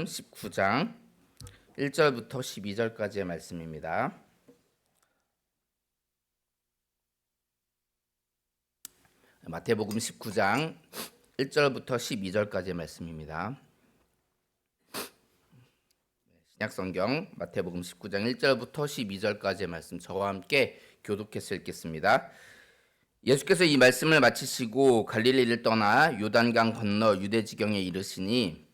19장 1절부터 12절까지의 말씀입니다. 마태복음 19장 1절부터 12절까지의 말씀입니다. 신약성경 마태복음 19장 1절부터 12절까지의 말씀 저와 함께 교독해서 읽겠습니다. 예수께서 이 말씀을 마치시고 갈릴리를 떠나 요단강 건너 유대 지경에 이르시니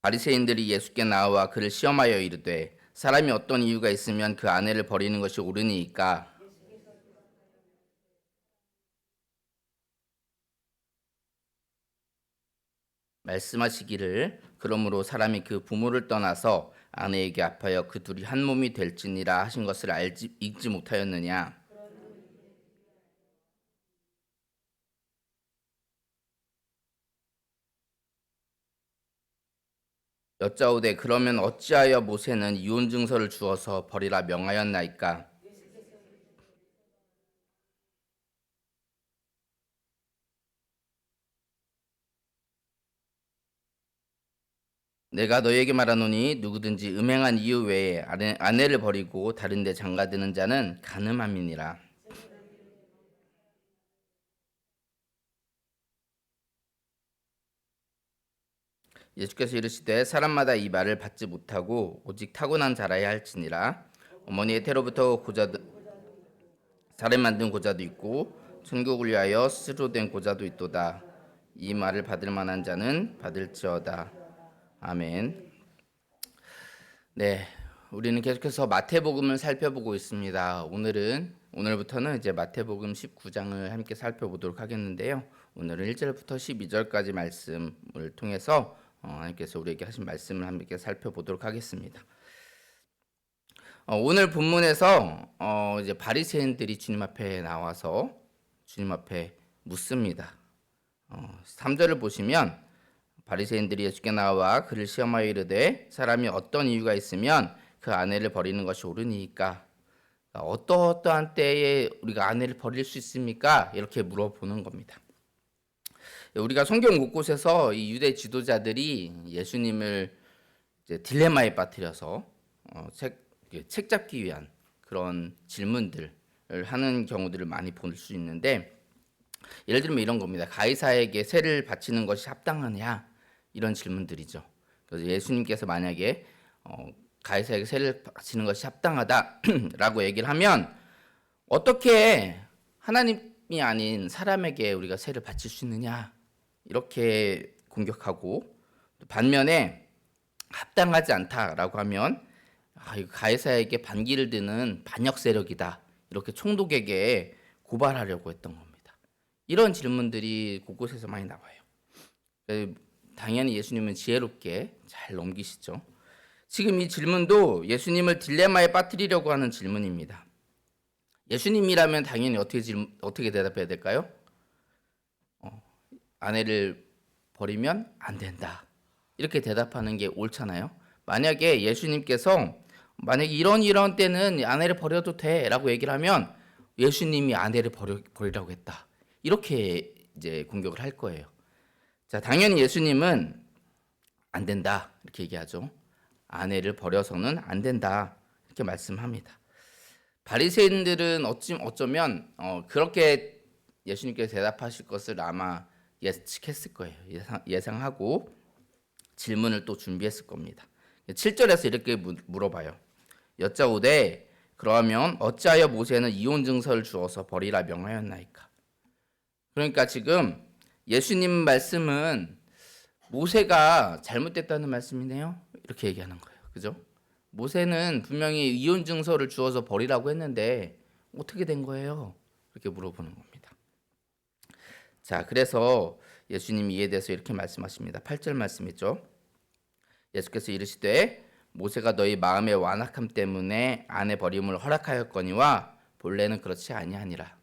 바리새인들이 예수께 나와 그를 시험하여 이르되 사람이 어떤 이유가 있으면 그 아내를 버리는 것이 옳으니이까. 말씀하시기를 그러므로 사람이 그 부모를 떠나서 아내에게 합하여 그 둘이 한 몸이 될지니라 하신 것을 읽지 못하였느냐. 여짜오되 그러면 어찌하여 모세는 이혼 증서를 주어서 버리라 명하였나이까. 내가 너에게 말하노니 누구든지 음행한 이유 외에 아내를 버리고 다른 데 장가드는 자는 간음함이니라. 예수께서 이르시되 사람마다 이 말을 받지 못하고 오직 타고난 자라야 할지니라. 어머니의 태로부터 사람 만든 고자도 있고 천국을 위하여 스스로 된 고자도 있도다. 이 말을 받을 만한 자는 받을지어다. 아멘. 네, 우리는 계속해서 마태복음을 살펴보고 있습니다. 오늘부터는 이제 마태복음 19장을 함께 살펴보도록 하겠는데요. 오늘은 1절부터 12절까지 말씀을 통해서 하나님께서 우리에게 하신 말씀을 함께 살펴보도록 하겠습니다. 오늘 본문에서 이제 바리새인들이 주님 앞에 나와서 주님 앞에 묻습니다. 3절을 보시면 바리새인들이 예수께 나와 그를 시험하여 이르되 사람이 어떤 이유가 있으면 그 아내를 버리는 것이 옳으니까. 어떠한 때에 우리가 아내를 버릴 수 있습니까? 이렇게 물어보는 겁니다. 우리가 성경 곳곳에서 이 유대 지도자들이 예수님을 이제 딜레마에 빠뜨려서 책 잡기 위한 그런 질문들을 하는 경우들을 많이 볼 수 있는데, 예를 들면 이런 겁니다. 가이사에게 세를 바치는 것이 합당하냐, 이런 질문들이죠. 그래서 예수님께서 만약에 가이사에게 세를 바치는 것이 합당하다라고 얘기를 하면 어떻게 하나님이 아닌 사람에게 우리가 세를 바칠 수 있느냐, 이렇게 공격하고, 반면에 합당하지 않다라고 하면 이거 가이사에게 반기를 드는 반역 세력이다, 이렇게 총독에게 고발하려고 했던 겁니다. 이런 질문들이 곳곳에서 많이 나와요. 당연히 예수님은 지혜롭게 잘 넘기시죠. 지금 이 질문도 예수님을 딜레마에 빠뜨리려고 하는 질문입니다. 예수님이라면 당연히 어떻게 대답해야 될까요? 아내를 버리면 안 된다, 이렇게 대답하는 게 옳잖아요. 만약에 예수님께서 이런 때는 아내를 버려도 돼 라고 얘기를 하면 예수님이 아내를 버리라고 했다, 이렇게 이제 공격을 할 거예요. 자, 당연히 예수님은 안 된다, 이렇게 얘기하죠. 아내를 버려서는 안 된다, 이렇게 말씀합니다. 바리새인들은 어쩌면 그렇게 예수님께서 대답하실 것을 아마 예측했을 거예요. 예상하고 질문을 또 준비했을 겁니다. 7절에서 이렇게 물어봐요. 여짜오되 그러면 어찌하여 모세는 이혼 증서를 주어서 버리라 명하였나이까. 그러니까 지금 예수님 말씀은 모세가 잘못됐다는 말씀이네요, 이렇게 얘기하는 거예요. 그죠? 모세는 분명히 이혼 증서를 주어서 버리라고 했는데 어떻게 된 거예요? 이렇게 물어보는 겁니다. 자, 그래서 예수님이 이에 대해서 이렇게 말씀하십니다. 8절 말씀이죠. 예수께서 이르시되 모세가 너희 마음의 완악함 때문에 아내 버림을 허락하였거니와 본래는 그렇지 아니하니라.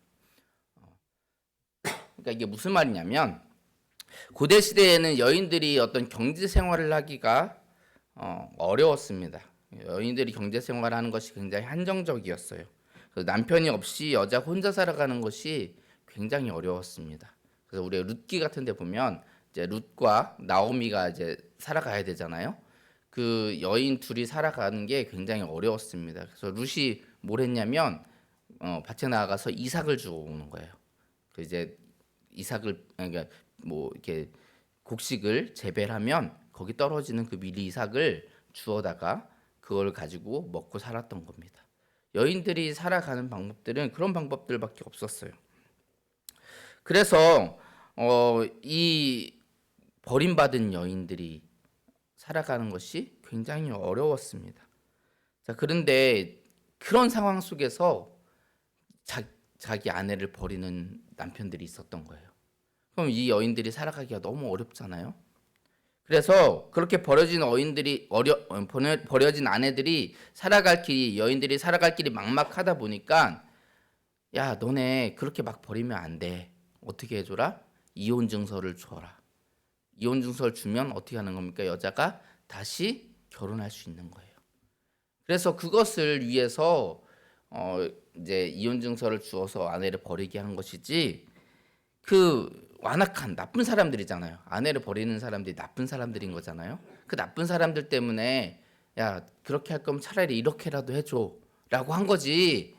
그러니까 이게 무슨 말이냐면, 고대 시대에는 여인들이 어떤 경제 생활을 하기가 어려웠습니다. 여인들이 경제 생활을 하는 것이 굉장히 한정적이었어요. 남편이 없이 여자 혼자 살아가는 것이 굉장히 어려웠습니다. 그래서 우리가 룻기 같은 데 보면 이제 룻과 나오미가 이제 살아가야 되잖아요. 그 여인 둘이 살아가는 게 굉장히 어려웠습니다. 그래서 룻이 뭘 했냐면 밭에 나가서 이삭을 주워 오는 거예요. 그 이제 이삭을 그러니까 뭐 이렇게 곡식을 재배를 하면 거기 떨어지는 그 미리 이삭을 주워다가 그걸 가지고 먹고 살았던 겁니다. 여인들이 살아가는 방법들은 그런 방법들밖에 없었어요. 그래서 이 버림받은 여인들이 살아가는 것이 굉장히 어려웠습니다. 자, 그런데 그런 상황 속에서 자기 아내를 버리는 남편들이 있었던 거예요. 그럼 이 여인들이 살아가기가 너무 어렵잖아요. 그래서 그렇게 버려진 아내들이 살아갈 길이 여인들이 살아갈 길이 막막하다 보니까 야 너네 그렇게 막 버리면 안 돼. 어떻게 해줘라? 이혼 증서를 줘라. 이혼 증서를 주면 어떻게 하는 겁니까? 여자가 다시 결혼할 수 있는 거예요. 그래서 그것을 위해서 이제 이혼 증서를 주어서 아내를 버리게 한 것이지 그 완악한 나쁜 사람들이잖아요. 아내를 버리는 사람들이 나쁜 사람들인 거잖아요. 그 나쁜 사람들 때문에 야 그렇게 할 거면 차라리 이렇게라도 해줘라고 한 거지.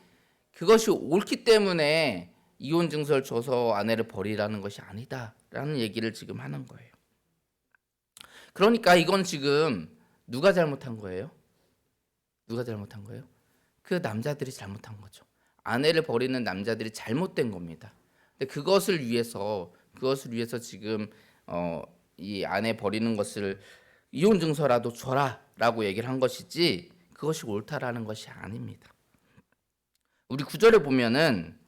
그것이 옳기 때문에 이혼 증서를 줘서 아내를 버리라는 것이 아니다라는 얘기를 지금 하는 거예요. 그러니까 이건 지금 누가 잘못한 거예요? 누가 잘못한 거예요? 그 남자들이 잘못한 거죠. 아내를 버리는 남자들이 잘못된 겁니다. 근데 그것을 위해서 지금 이 아내 버리는 것을 이혼 증서라도 줘라라고 얘기를 한 것이지 그것이 옳다라는 것이 아닙니다. 우리 구절에 보면은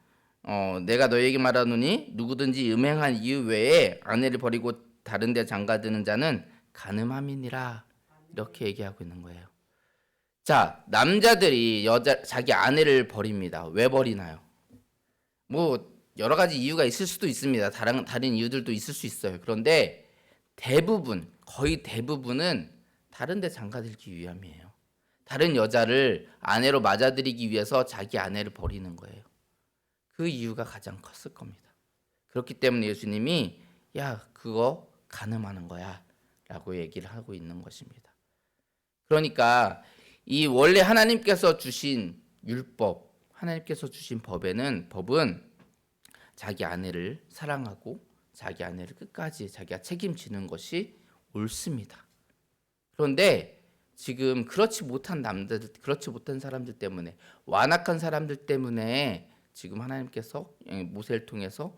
내가 너에게 말하노니 누구든지 음행한 이유 외에 아내를 버리고 다른 데 장가드는 자는 간음함이니라 이렇게 얘기하고 있는 거예요. 자, 남자들이 자기 아내를 버립니다. 왜 버리나요? 뭐 여러 가지 이유가 있을 수도 있습니다. 다른 이유들도 있을 수 있어요. 그런데 거의 대부분은 다른 데 장가들기 위함이에요. 다른 여자를 아내로 맞아들이기 위해서 자기 아내를 버리는 거예요. 그 이유가 가장 컸을 겁니다. 그렇기 때문에 예수님이 야, 그거 간음하는 거야 라고 얘기를 하고 있는 것입니다. 그러니까 이 원래 하나님께서 주신 율법, 하나님께서 주신 법은 자기 아내를 사랑하고 자기 아내를 끝까지 자기가 책임지는 것이 옳습니다. 그런데 지금 그렇지 못한 사람들 때문에 완악한 사람들 때문에 지금 하나님께서 모세를 통해서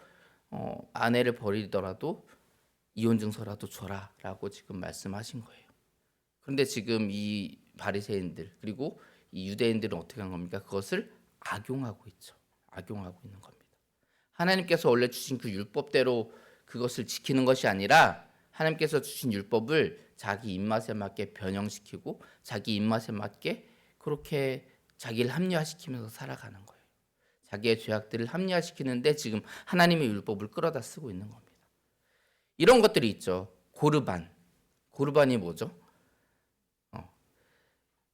아내를 버리더라도 이혼 증서라도 줘라라고 지금 말씀하신 거예요. 그런데 지금 이 바리새인들 그리고 이 유대인들은 어떻게 한 겁니까? 그것을 악용하고 있죠. 악용하고 있는 겁니다. 하나님께서 원래 주신 그 율법대로 그것을 지키는 것이 아니라 하나님께서 주신 율법을 자기 입맛에 맞게 변형시키고 자기 입맛에 맞게 그렇게 자기를 합리화시키면서 살아가는 거예요. 자기의 죄악들을 합리화시키는데 지금 하나님의 율법을 끌어다 쓰고 있는 겁니다. 이런 것들이 있죠. 고르반이 뭐죠?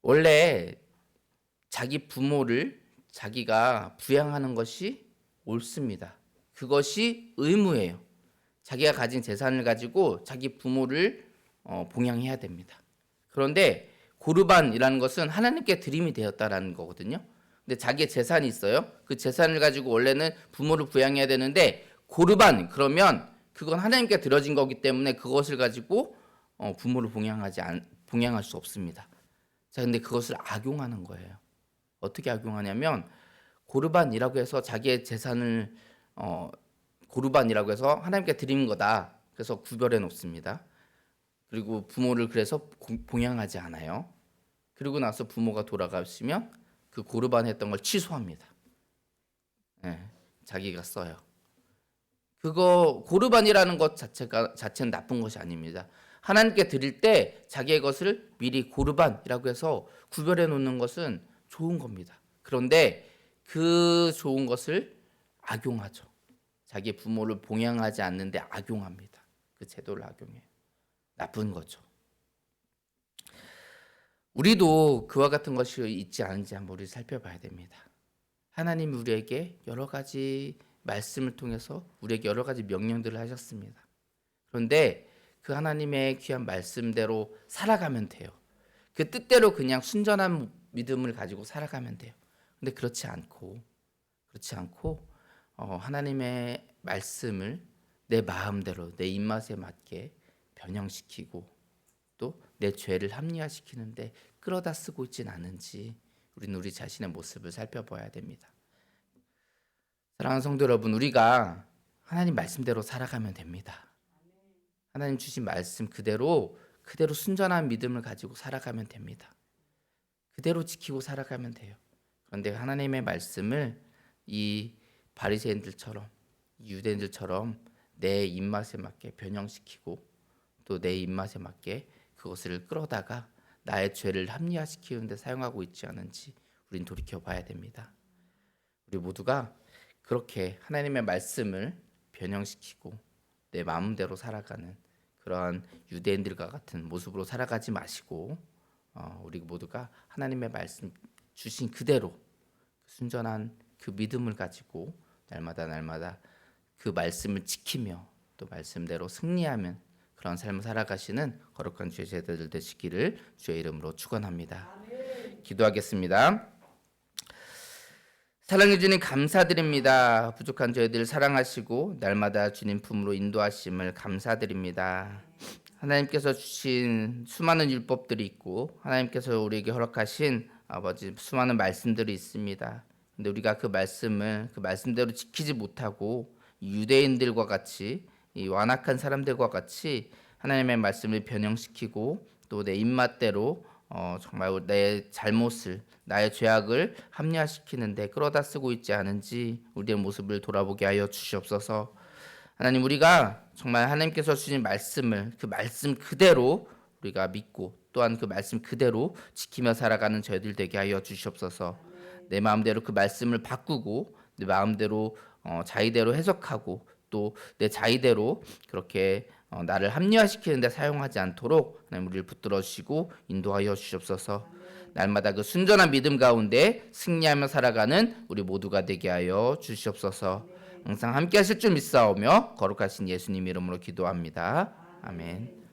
원래 자기 부모를 자기가 부양하는 것이 옳습니다. 그것이 의무예요. 자기가 가진 재산을 가지고 자기 부모를 봉양해야 됩니다. 그런데 고르반이라는 것은 하나님께 드림이 되었다라는 거거든요. 근데 자기의 재산이 있어요. 그 재산을 가지고 원래는 부모를 부양해야 되는데 고르반 그러면 그건 하나님께 드려진 거기 때문에 그것을 가지고 부모를 봉양할 수 없습니다. 자, 근데 그것을 악용하는 거예요. 어떻게 악용하냐면 고르반이라고 해서 자기의 재산을 고르반이라고 해서 하나님께 드린 거다. 그래서 구별해 놓습니다. 그리고 부모를 그래서 봉양하지 않아요. 그리고 나서 부모가 돌아가시면 그 고르반 했던 걸 취소합니다. 네, 자기가 써요. 그거 고르반이라는 것 자체는 나쁜 것이 아닙니다. 하나님께 드릴 때 자기의 것을 미리 고르반이라고 해서 구별해 놓는 것은 좋은 겁니다. 그런데 그 좋은 것을 악용하죠. 자기 부모를 봉양하지 않는데 악용합니다. 그 제도를 악용해요. 나쁜 거죠. 우리도 그와 같은 것이 있지 않은지 한번 우리 살펴봐야 됩니다. 하나님이 우리에게 여러 가지 말씀을 통해서 우리에게 여러 가지 명령들을 하셨습니다. 그런데 그 하나님의 귀한 말씀대로 살아가면 돼요. 그 뜻대로 그냥 순전한 믿음을 가지고 살아가면 돼요. 근데 그렇지 않고 하나님의 말씀을 내 마음대로 내 입맛에 맞게 변형시키고 또 내 죄를 합리화시키는데 끌어다 쓰고 있진 않은지 우리는 우리 자신의 모습을 살펴봐야 됩니다. 사랑하는 성도 여러분, 우리가 하나님 말씀대로 살아가면 됩니다. 하나님 주신 말씀 그대로 순전한 믿음을 가지고 살아가면 됩니다. 그대로 지키고 살아가면 돼요. 그런데 하나님의 말씀을 이 바리새인들처럼 유대인들처럼 내 입맛에 맞게 변형시키고 또 내 입맛에 맞게 그것을 끌어다가 나의 죄를 합리화시키는 데 사용하고 있지 않은지 우린 돌이켜봐야 됩니다. 우리 모두가 그렇게 하나님의 말씀을 변형시키고 내 마음대로 살아가는 그러한 유대인들과 같은 모습으로 살아가지 마시고 우리 모두가 하나님의 말씀 주신 그대로 순전한 그 믿음을 가지고 날마다 그 말씀을 지키며 또 말씀대로 승리하면 그런 삶을 살아가시는 거룩한 주의 제자들 되시기를 주의 이름으로 축원합니다. 기도하겠습니다. 사랑해 주님 감사드립니다. 부족한 저희들 사랑하시고 날마다 주님 품으로 인도하심을 감사드립니다. 하나님께서 주신 수많은 율법들이 있고 하나님께서 우리에게 허락하신 아버지 수많은 말씀들이 있습니다. 근데 우리가 그 말씀대로 지키지 못하고 유대인들과 같이 이 완악한 사람들과 같이 하나님의 말씀을 변형시키고 또 내 입맛대로 정말 내 잘못을 나의 죄악을 합리화시키는데 끌어다 쓰고 있지 않은지 우리의 모습을 돌아보게 하여 주시옵소서. 하나님, 우리가 정말 하나님께서 주신 말씀을 그 말씀 그대로 우리가 믿고 또한 그 말씀 그대로 지키며 살아가는 저희들 되게 하여 주시옵소서. 내 마음대로 그 말씀을 바꾸고 내 마음대로 자의대로 해석하고 또 내 자의대로 그렇게 나를 합리화시키는 데 사용하지 않도록 하나님 우리를 붙들어 주시고 인도하여 주시옵소서. 날마다 그 순전한 믿음 가운데 승리하며 살아가는 우리 모두가 되게 하여 주시옵소서. 항상 함께 하실 줄 믿사오며 거룩하신 예수님 이름으로 기도합니다. 아멘.